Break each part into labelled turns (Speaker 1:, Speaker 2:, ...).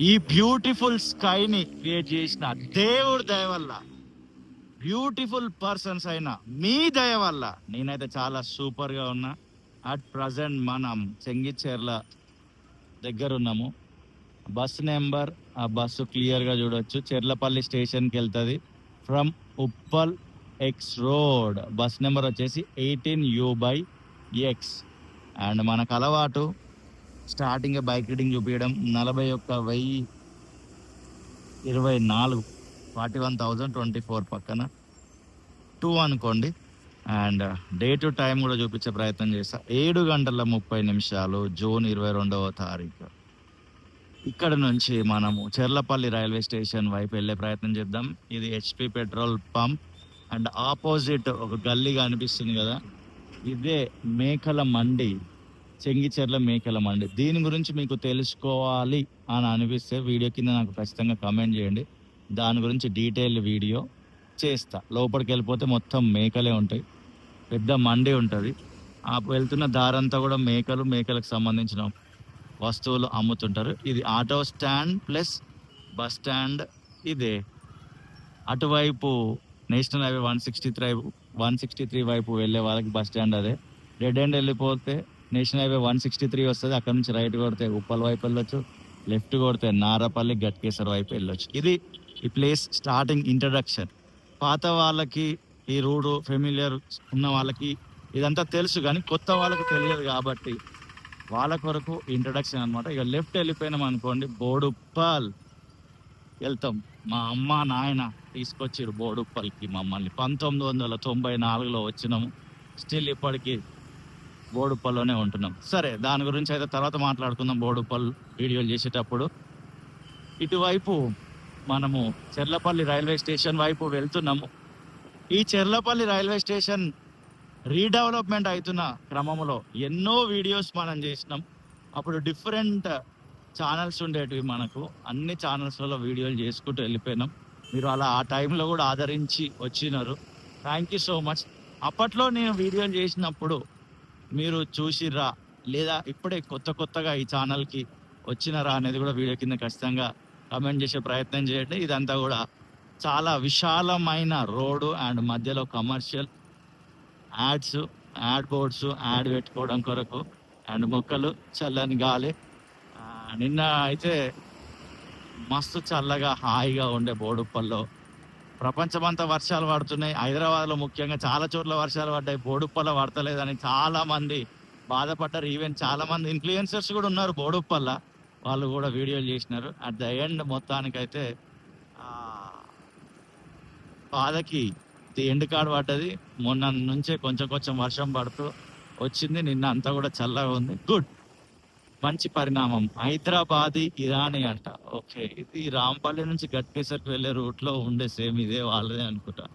Speaker 1: ఈ beautiful స్కైని create చేసిన దేవుడి దయ వల్ల, బ్యూటిఫుల్ పర్సన్స్ అయిన మీ దయ వల్ల నేనైతే చాలా సూపర్గా ఉన్నా. అట్ ప్రజెంట్ మనం చెంగిచెర్ల దగ్గర ఉన్నాము. బస్ నెంబర్, ఆ బస్సు క్లియర్గా చూడొచ్చు, చెర్లపల్లి స్టేషన్కి వెళ్తుంది from Uppal X road. Bus number వచ్చేసి 18U/X. అండ్ మనకు అలవాటు స్టార్టింగ్ బైక్ రీడింగ్ చూపించడం. 41,024, 41,024 పక్కన 2 అనుకోండి. అండ్ డే టు టైం కూడా చూపించే ప్రయత్నం చేస్తా. 7:30 జూన్ 22వ తారీఖు. ఇక్కడ నుంచి మనము చెర్లపల్లి రైల్వే స్టేషన్ వైపు వెళ్ళే ప్రయత్నం చేద్దాం. ఇది HP petrol pump. And opposite ఒక గల్లీ కనిపిస్తుంది కదా, ఇదే మేకల మండి, చెంగిచెర్ల మేకల మండి. దీని గురించి మీకు తెలుసుకోవాలి అని అనిపిస్తే వీడియో కింద నాకు ఖచ్చితంగా కమెంట్ చేయండి. దాని గురించి డీటెయిల్ వీడియో చేస్తా. లోపలికి వెళ్ళిపోతే మొత్తం మేకలే ఉంటాయి, పెద్ద మండి ఉంటుంది. ఆ వెళ్తున్న దారంతా కూడా మేకలకు సంబంధించిన వస్తువులు అమ్ముతుంటారు. ఇది auto stand plus bus stand. ఇదే అటువైపు నేషనల్ హైవే 163 వైపు వెళ్ళే వాళ్ళకి బస్ స్టాండ్ అదే. డెడ్ ఎండ్ వెళ్ళిపోతే నేషనల్ హైవే 163 వస్తుంది. అక్కడ నుంచి రైట్ కొడితే ఉప్పల్ వైపు వెళ్ళొచ్చు, లెఫ్ట్ కొడితే నారపల్లి గట్కేసర్ వైపు వెళ్ళొచ్చు. ఇది ఈ ప్లేస్ స్టార్టింగ్ ఇంట్రడక్షన్. పాత వాళ్ళకి ఈ రూట్ ఫెమిలియర్ ఉన్న వాళ్ళకి ఇదంతా తెలుసు, కానీ కొత్త వాళ్ళకి తెలియదు కాబట్టి వాళ్ళ కొరకు ఇంట్రడక్షన్ అనమాట. ఇక లెఫ్ట్ వెళ్ళిపోయినాం అనుకోండి, బోడుప్పల్ వెళ్తాం. మా అమ్మ నాయన తీసుకొచ్చారు బోడుప్పల్కి మమ్మల్ని. 1994లో వచ్చినాము. స్టిల్ ఇప్పటికీ బోడుప్పల్లోనే ఉంటున్నాం. సరే, దాని గురించి అయితే తర్వాత మాట్లాడుకుందాం బోడుప్పల్ వీడియోలు చేసేటప్పుడు. ఇటువైపు మనము చెర్లపల్లి రైల్వే స్టేషన్ వైపు వెళ్తున్నాము. ఈ చెర్లపల్లి రైల్వే స్టేషన్ రీడెవలప్మెంట్ అవుతున్న క్రమంలో ఎన్నో వీడియోస్ మనం చేసినాం. అప్పుడు డిఫరెంట్ ఛానల్స్ ఉండేటివి మనకు. అన్ని ఛానల్స్లలో వీడియోలు చేసుకుంటూ వెళ్ళిపోయినాం. మీరు అలా ఆ టైంలో కూడా ఆదరించి వచ్చినారు. Thank you so much. అప్పట్లో నేను వీడియోలు చేసినప్పుడు మీరు చూసిర్రా లేదా ఇప్పుడే కొత్తగా ఈ ఛానల్కి వచ్చినారా అనేది కూడా వీడియో కింద ఖచ్చితంగా కమెంట్ చేసే ప్రయత్నం చేయండి. ఇదంతా కూడా చాలా విశాలమైన రోడ్డు అండ్ మధ్యలో commercial ads, add boards, add పెట్టుకోవడం కొరకు అండ్ మొక్కలు, చల్లని గాలి. నిన్న అయితే మస్తు చల్లగా హాయిగా ఉండే బోడుప్పల్లో. ప్రపంచమంతా వర్షాలు పడుతున్నాయి, హైదరాబాద్లో ముఖ్యంగా చాలా చోట్ల వర్షాలు పడ్డాయి, బోడుప్పల్లో పడతలేదని చాలా మంది బాధపడ్డారు. ఈవెన్ చాలా మంది ఇన్ఫ్లుయెన్సర్స్ కూడా ఉన్నారు బోడుప్పల్ల, వాళ్ళు కూడా వీడియోలు చేసినారు. అట్ ద ఎండ్ మొత్తానికైతే బాధకి ఎండ్ కార్డ్ పడ్డది. మొన్న నుంచే కొంచెం వర్షం పడుతూ వచ్చింది. నిన్న అంతా కూడా చల్లగా ఉంది. గుడ్, మంచి పరిణామం. హైదరాబాదీ ఇరానీ అంట. ఓకే, ఇది రాంపల్లి నుంచి గట్కేసర్కి వెళ్ళే రూట్లో ఉండే సేమ్ ఇదే వాళ్ళదే అనుకుంటా.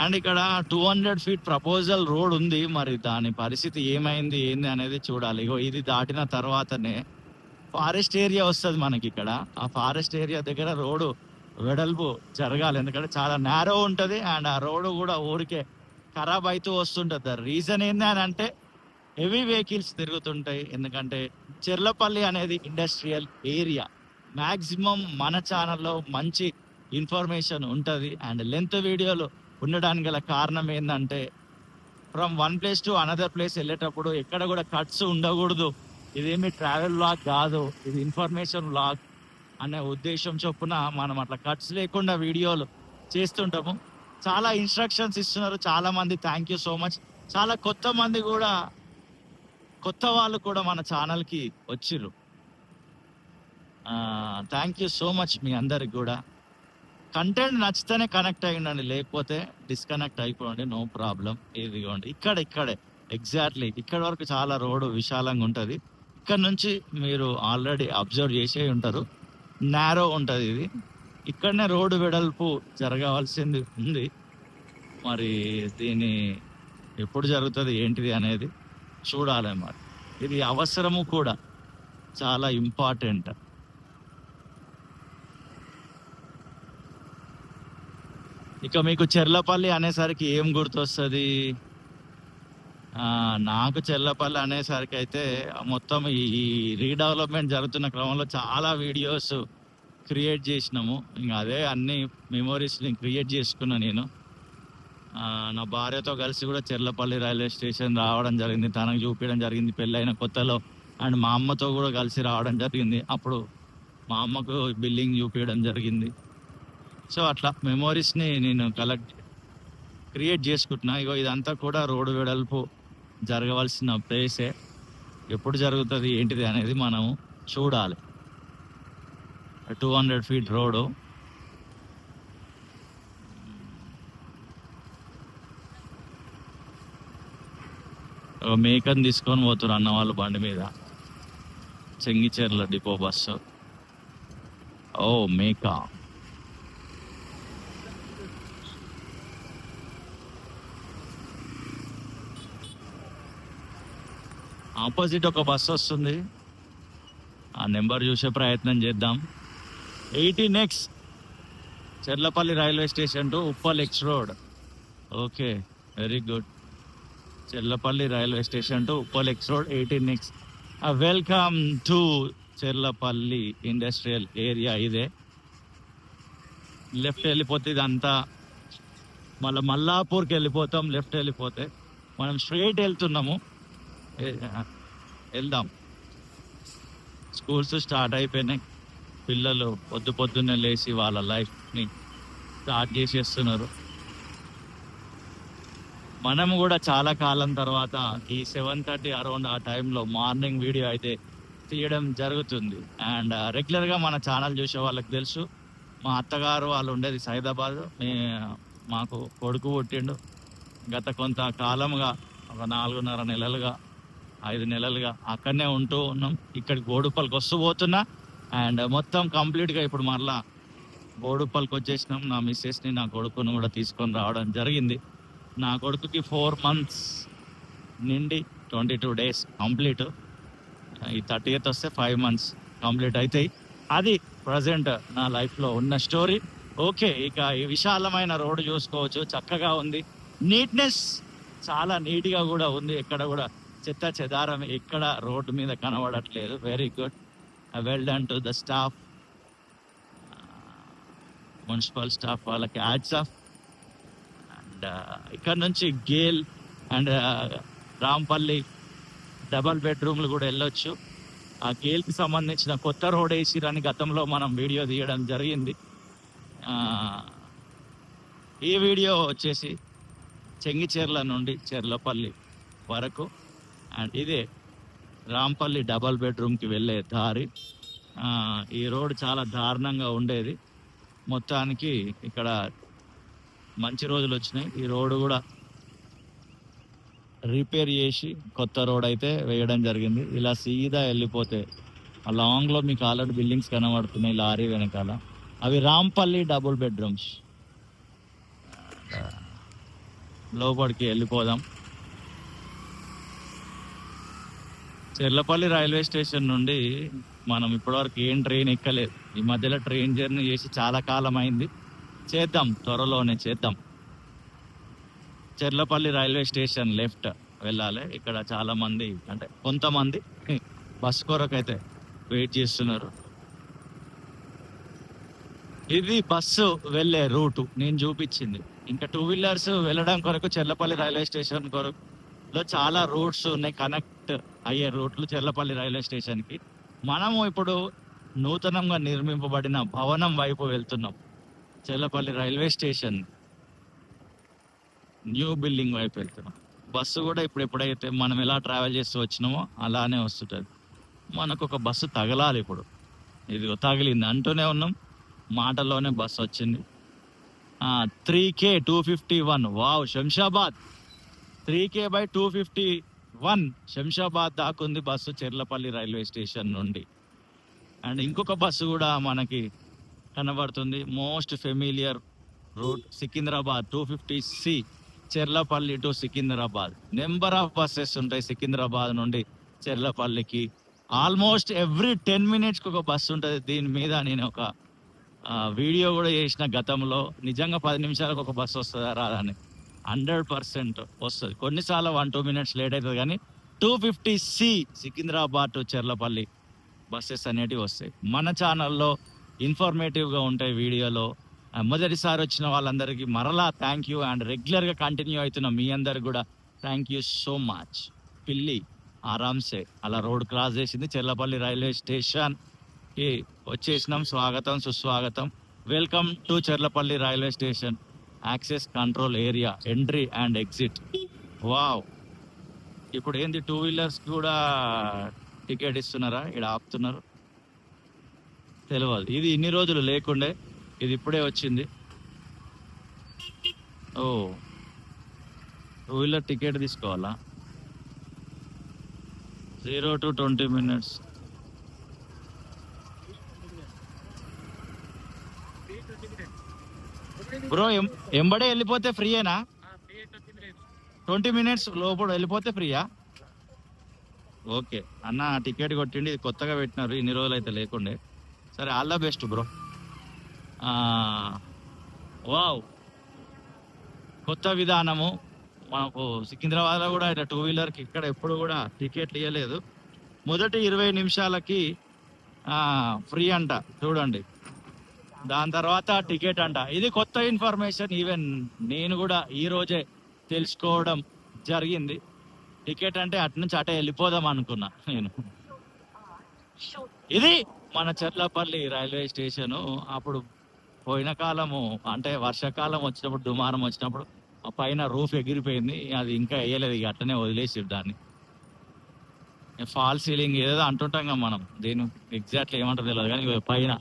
Speaker 1: అండ్ ఇక్కడ 200 feet ప్రపోజల్ రోడ్ ఉంది. మరి దాని పరిస్థితి ఏమైంది ఏంది అనేది చూడాలి. ఇగో ఇది దాటిన తర్వాతనే ఫారెస్ట్ ఏరియా వస్తుంది మనకి. ఇక్కడ ఆ ఫారెస్ట్ ఏరియా దగ్గర రోడ్డు వెడల్పు జరగాలి, ఎందుకంటే చాలా నేరో ఉంటుంది. అండ్ ఆ రోడ్డు కూడా ఊరికే ఖరాబ్ అవుతూ వస్తుంటుంది. ద రీజన్ ఏంది అని అంటే హెవీ వెహికల్స్ తిరుగుతుంటాయి. ఎందుకంటే చెర్లపల్లి అనేది ఇండస్ట్రియల్ ఏరియా. మ్యాక్సిమం మన ఛానల్లో మంచి ఇన్ఫర్మేషన్ ఉంటుంది. అండ్ లెంత్ వీడియోలు ఉండడానికి గల కారణం ఏంటంటే from one place to another place వెళ్ళేటప్పుడు ఎక్కడ కూడా కట్స్ ఉండకూడదు. ఇదేమి ట్రావెల్ వ్లాగ్ కాదు, ఇది ఇన్ఫర్మేషన్ వ్లాగ్ అనే ఉద్దేశం చొప్పున మనం అట్లా కట్స్ లేకుండా వీడియోలు చేస్తుంటాము. చాలా ఇన్స్ట్రక్షన్స్ ఇస్తున్నారు చాలా మంది. Thank you so much. చాలా కొత్త వాళ్ళు కూడా మన ఛానల్కి వచ్చిర్రు. థ్యాంక్ యూ సో మచ్ మీ అందరికి కూడా. కంటెంట్ నచ్చితేనే కనెక్ట్ అయ్యండి, లేకపోతే డిస్కనెక్ట్ అయిపోండి, నో ప్రాబ్లం. ఇదిగోండి ఇక్కడే ఎగ్జాక్ట్లీ ఇక్కడ వరకు చాలా రోడ్డు విశాలంగా ఉంటుంది. ఇక్కడ నుంచి మీరు ఆల్రెడీ అబ్జర్వ్ చేసే ఉంటారు, నేరో ఉంటుంది ఇది. ఇక్కడనే రోడ్డు వెడల్పు జరగవలసింది ఉంది. మరి దీని ఎప్పుడు జరుగుతుంది ఏంటిది అనేది చూడాలి. మరి ఇది అవసరము కూడా, చాలా ఇంపార్టెంట్. ఇక మీకు చెర్లపల్లి అనేసరికి ఏం గుర్తొస్తుంది? నాకు చెర్లపల్లి అనేసరికి అయితే మొత్తం ఈ రీడెవలప్మెంట్ జరుగుతున్న క్రమంలో చాలా వీడియోస్ క్రియేట్ చేసినాము. ఇంకా అదే అన్ని మెమోరీస్ని క్రియేట్ చేసుకున్నా నేను. నా భార్యతో కలిసి కూడా చెర్లపల్లి రైల్వే స్టేషన్ రావడం జరిగింది, తనకు చూపించడం జరిగింది పెళ్ళైన కొత్తలో. అండ్ మా అమ్మతో కూడా కలిసి రావడం జరిగింది, అప్పుడు మా అమ్మకు బిల్డింగ్ చూపించడం జరిగింది. సో అట్లా మెమోరీస్ని నేను క్రియేట్ చేసుకుంటున్నా. ఇగో ఇదంతా కూడా రోడ్డు వెడల్పు జరగవలసిన ప్లేసే. ఎప్పుడు జరుగుతుంది ఏంటిది అనేది మనం చూడాలి. 200 feet రోడ్డు. మేకని తీసుకొని పోతున్నారు అన్న వాళ్ళు బండి మీద, చెంగిచెర్ల డిపో బస్సు. ఓ మేక. ఆపోజిట్ ఒక బస్సు వస్తుంది, ఆ నెంబర్ చూసే ప్రయత్నం చేద్దాం. 18X, Cherlapalli railway station to Uppal X road. Okay, very good. Cherlapalli railway station to Uppal X road 18X. Welcome to Cherlapalli industrial area. ఇదే లెఫ్ట్ వెళ్ళిపోతే ఇదంతా మళ్ళీ మల్లాపూర్కి వెళ్ళిపోతాం. లెఫ్ట్ వెళ్ళిపోతే మనం స్ట్రైట్ వెళ్తున్నాము. వెళ్దాం. స్కూల్స్ స్టార్ట్ అయిపోయినాయి, పిల్లలు పొద్దున్నే లేచి వాళ్ళ లైఫ్ని స్టార్ట్ చేసేస్తున్నారు. మనము కూడా చాలా కాలం తర్వాత ఈ 7:30 అరౌండ్ ఆ టైంలో మార్నింగ్ వీడియో అయితే తీయడం జరుగుతుంది. అండ్ రెగ్యులర్గా మన ఛానల్ చూసే వాళ్ళకి తెలుసు, మా అత్తగారు వాళ్ళు ఉండేది సైదాబాద్. మాకు కొడుకు పుట్టిండు. గత కొంతకాలంగా ఒక 4.5 నెలలుగా 5 నెలలుగా అక్కడనే ఉంటూ ఉన్నాం. ఇక్కడికి బోడుప్పల్కి వస్తూ పోతున్నా. అండ్ మొత్తం కంప్లీట్గా ఇప్పుడు మరలా బోడుప్పల్కి వచ్చేసినాం. నా మిస్సెస్ని, నా కొడుకును కూడా తీసుకొని రావడం జరిగింది. నా కొడుకుకి 4 months నుండి 22 days కంప్లీట్. ఈ 30th వస్తే 5 months కంప్లీట్ అవుతాయి. అది ప్రజెంట్ నా లైఫ్లో ఉన్న స్టోరీ. ఓకే, ఇక ఈ విశాలమైన రోడ్డు చూసుకోవచ్చు, చక్కగా ఉంది. నీట్నెస్ చాలా నీట్గా కూడా ఉంది. ఎక్కడ కూడా చెత్త చెదారం ఎక్కడ రోడ్డు మీద కనబడట్లేదు. Very good, well done to the staff, municipal staff వాళ్ళకి హ్యాట్స్ ఆఫ్. అండ్ ఇక్కడ నుంచి గేల్ అండ్ రాంపల్లి డబల్ బెడ్రూమ్లు కూడా వెళ్ళొచ్చు. ఆ గేల్కి సంబంధించిన కొత్త రోడ్ వేసిరని గతంలో మనం వీడియో తీయడం జరిగింది. ఈ వీడియో వచ్చేసి చెంగిచెర్ల నుండి చెర్లపల్లి వరకు. అండ్ ఇదే రాంపల్లి డబల్ బెడ్రూమ్కి వెళ్ళే దారి. ఈ రోడ్ చాలా దారుణంగా ఉండేది. మొత్తానికి ఇక్కడ మంచి రోజులు వచ్చినాయి. ఈ రోడ్డు కూడా రిపేర్ చేసి కొత్త రోడ్ అయితే వేయడం జరిగింది. ఇలా సీదా వెళ్ళిపోతే ఆ లాంగ్లో మీకు ఆల్రెడీ బిల్డింగ్స్ కనబడుతున్నాయి లారీ వెనకాల, అవి రాంపల్లి డబుల్ బెడ్రూమ్స్. లోపలికి వెళ్ళిపోదాం. చెర్లపల్లి రైల్వే స్టేషన్ నుండి మనం ఇప్పటివరకు ఏం ట్రైన్ ఎక్కలేదు. ఈ మధ్యలో ట్రైన్ జర్నీ చేసి చాలా కాలం అయింది. చేద్దాం, త్వరలోనే చేద్దాం. చెర్లపల్లి రైల్వే స్టేషన్ లెఫ్ట్ వెళ్ళాలి. ఇక్కడ చాలా మంది, అంటే కొంతమంది బస్ కొరకు అయితే వెయిట్ చేస్తున్నారు. ఇది బస్సు వెళ్ళే రూటు నేను చూపించింది. ఇంకా 2 wheelers వెళ్ళడం కొరకు చెర్లపల్లి రైల్వే స్టేషన్ కొరకులో చాలా రూట్స్ ఉన్నాయి, కనెక్ట్ అయ్యే రూట్లు చెర్లపల్లి రైల్వే స్టేషన్కి. మనము ఇప్పుడు నూతనంగా నిర్మింపబడిన భవనం వైపు వెళ్తున్నాం. Cherlapalli railway station new building వైపు వెళ్తున్నాం. బస్సు కూడా ఎప్పుడైతే మనం ఎలా ట్రావెల్ చేస్తూ వచ్చినామో అలానే వస్తుంటుంది. మనకు ఒక బస్సు తగలాలి. ఇప్పుడు ఇది తగిలింది అంటూనే ఉన్నాం, మాటలోనే బస్సు వచ్చింది. 3K 251. Wow, Shamshabad 3K/251 Shamshabad దాకుంది బస్సు చెర్లపల్లి రైల్వే స్టేషన్ నుండి. అండ్ ఇంకొక బస్సు కూడా మనకి కనబడుతుంది, most familiar route Secunderabad 250C Cherlapalli to Secunderabad. Number of buses ఉంటాయి సికింద్రాబాద్ నుండి చెర్లపల్లికి. ఆల్మోస్ట్ ఎవ్రీ 10 minutesకి ఒక బస్సు ఉంటుంది. దీని మీద నేను ఒక వీడియో కూడా చేసిన గతంలో. నిజంగా 10 నిమిషాలకు ఒక బస్సు వస్తుందా రాదని. 100% వస్తుంది. కొన్నిసార్లు 1-2 మినిట్స్ లేట్ అవుతుంది కానీ 250C Secunderabad to Cherlapally buses అనేటివి వస్తాయి. మన ఛానల్లో ఇన్ఫర్మేటివ్గా ఉంటాయి వీడియోలో. మొదటిసారి వచ్చిన వాళ్ళందరికీ మరలా థ్యాంక్ యూ, అండ్ రెగ్యులర్గా కంటిన్యూ అవుతున్న మీ అందరికి కూడా థ్యాంక్ యూ సో మచ్. పిల్లి ఆరామ్సే అలా రోడ్ క్రాస్ చేసింది, చెర్లపల్లి రైల్వే స్టేషన్కి వచ్చేసినాం. స్వాగతం సుస్వాగతం, welcome to Cherlapalli railway station access control area, entry and exit. Wow, ఇప్పుడు ఏంది 2 వీలర్స్ కూడా టికెట్ ఇస్తున్నారా? ఇక్కడ ఆపుతున్నారు, తెలియదు. ఇది ఇన్ని రోజులు లేకుండే, ఇది ఇప్పుడే వచ్చింది. ఓ, 2 వీలర్ టికెట్ తీసుకోవాలా? 0 to 20 minutes. బ్రో ఎంబడే వెళ్ళిపోతే ఫ్రీయేనా? 20 minutes లోపల వెళ్ళిపోతే ఫ్రీయా? ఓకే అన్న, టికెట్ కొట్టిండి. ఇది కొత్తగా పెట్టినారు, ఇన్ని రోజులు అయితే లేకుండే. సరే, all the best bro. Wow, కొత్త విధానము. మనకు సికింద్రాబాద్లో కూడా ఇట్లా 2 వీలర్కి ఇక్కడ ఎప్పుడు కూడా టికెట్లు ఇవ్వలేదు. మొదటి 20 నిమిషాలకి ఫ్రీ అంట, చూడండి. దాని తర్వాత టికెట్ అంట. ఇది కొత్త ఇన్ఫర్మేషన్, ఈవెన్ నేను కూడా ఈ రోజే తెలుసుకోవడం జరిగింది. టికెట్ అంటే అటు నుంచి అటే వెళ్ళిపోదాం అనుకున్నా నేను. ఇది మన చెర్లపల్లి రైల్వే స్టేషను. అప్పుడు పోయిన కాలము అంటే వర్షాకాలం వచ్చినప్పుడు, దుమారం వచ్చినప్పుడు ఆ పైన రూఫ్ ఎగిరిపోయింది, అది ఇంకా వేయలేదు, ఇక అట్లనే వదిలేసి దాన్ని. ఫాల్ సీలింగ్ ఏదో అంటుంటాం కదా మనం, దీని ఎగ్జాక్ట్లీ ఏమంటారు తెలియదు కానీ పైన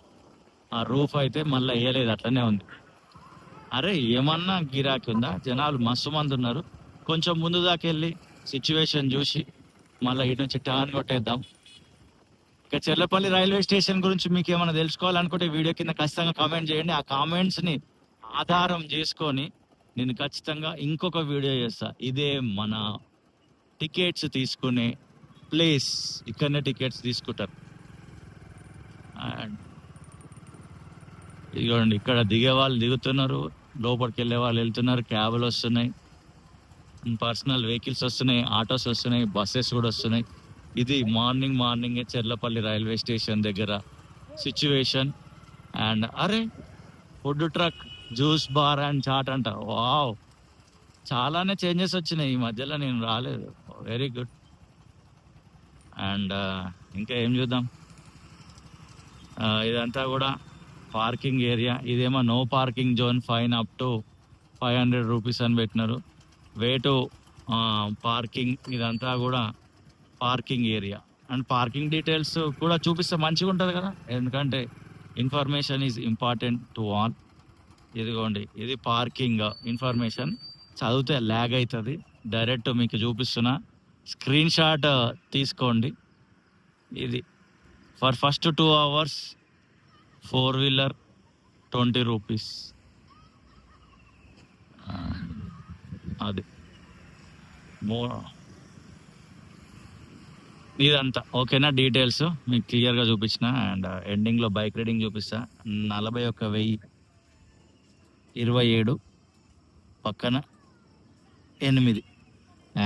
Speaker 1: ఆ రూఫ్ అయితే మళ్ళీ వేయలేదు, అట్లనే ఉంది. అరే ఏమన్నా గిరాకీ ఉందా? జనాలు మస్తు మంది ఉన్నారు. కొంచెం ముందు దాకా వెళ్ళి సిచ్యువేషన్ చూసి మళ్ళీ ఇటు నుంచి టర్న్ కొట్టేద్దాం. ఇక చెర్లపల్లి రైల్వే స్టేషన్ గురించి మీకు ఏమైనా తెలుసుకోవాలనుకుంటే వీడియో కింద ఖచ్చితంగా కామెంట్ చేయండి. ఆ కామెంట్స్ని ఆధారం చేసుకొని నేను ఖచ్చితంగా ఇంకొక వీడియో చేస్తా. ఇదే మన టికెట్స్ తీసుకునే ప్లేస్, ఇక్కడనే టికెట్స్ తీసుకుంటారు. అండ్ ఇదిగోండి, ఇక్కడ దిగే వాళ్ళు దిగుతున్నారు, లోపలికి వెళ్ళే వాళ్ళు వెళ్తున్నారు. క్యాబ్లు వస్తున్నాయి, పర్సనల్ వెహికల్స్ వస్తున్నాయి, ఆటోస్ వస్తున్నాయి, బస్సెస్ కూడా వస్తున్నాయి. ఇది మార్నింగే చెర్లపల్లి రైల్వే స్టేషన్ దగ్గర సిచ్యువేషన్. అండ్ అరే, food truck, juice bar and chaat అంట. వావ్, చాలానే చేంజెస్ వచ్చినాయి ఈ మధ్యలో, నేను రాలేదు. Very good. అండ్ ఇంకా ఏం చూద్దాం. ఇదంతా కూడా పార్కింగ్ ఏరియా. ఇదేమో no parking zone, fine up to 500 rupees అని పెట్టినారు. వే టు పార్కింగ్, ఇదంతా కూడా parking area. And parking details కూడా చూపిస్తే మంచిగా ఉంటుంది కదా, ఎందుకంటే information is important to all. ఇదిగోండి, ఇది పార్కింగ్ ఇన్ఫర్మేషన్. చదివితే ల్యాగ్ అవుతుంది, డైరెక్ట్ మీకు చూపిస్తున్నా, స్క్రీన్ షాట్ తీసుకోండి. ఇది for first 2 hours 4 wheeler 20 rupees. అది ఇదంతా ఓకేనా? డీటెయిల్స్ మీకు క్లియర్గా చూపించిన. అండ్ ఎండింగ్లో బైక్ రైడింగ్ చూపిస్తా. 41,027 పక్కన 8.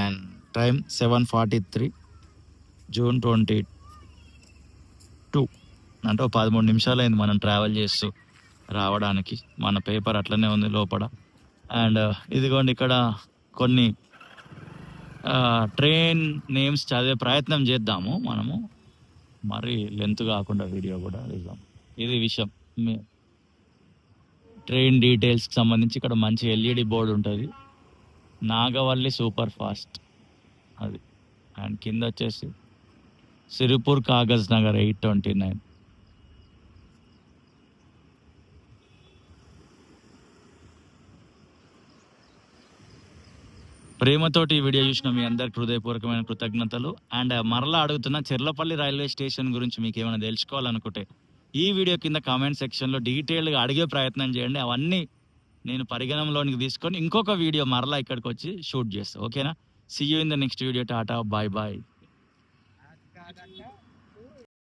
Speaker 1: And time 7:43 June 22. అంటే 13 నిమిషాలు అయింది మనం ట్రావెల్ చేస్తూ రావడానికి. మన పేపర్ అట్లనే ఉంది లోపల. అండ్ ఇదిగోండి, ఇక్కడ కొన్ని ట్రైన్ నేమ్స్ చదివే ప్రయత్నం చేద్దాము మనము, మరి లెంత్ కాకుండా వీడియో కూడా ఇద్దాం. ఇది విషయం, ట్రైన్ డీటెయిల్స్కి సంబంధించి ఇక్కడ మంచి ఎల్ఈడి బోర్డు ఉంటుంది. నాగవల్లి సూపర్ ఫాస్ట్ అది. అండ్ కింద వచ్చేసి సిరిపూర్ కాగజ్ నగర్ 829. ప్రేమతోటి ఈ వీడియో చూసిన మీ అందరికి హృదయపూర్వకమైన కృతజ్ఞతలు. అండ్ మరలా అడుగుతున్న, చెర్లపల్లి రైల్వే స్టేషన్ గురించి మీకు ఏమైనా తెలుసుకోవాలనుకుంటే ఈ వీడియో కింద కామెంట్ సెక్షన్లో డీటెయిల్గా అడిగే ప్రయత్నం చేయండి. అవన్నీ నేను పరిగణనలోనికి తీసుకొని ఇంకొక వీడియో మరలా ఇక్కడికి వచ్చి షూట్ చేస్తాను. ఓకేనా? See you in the next video. Tata, bye bye.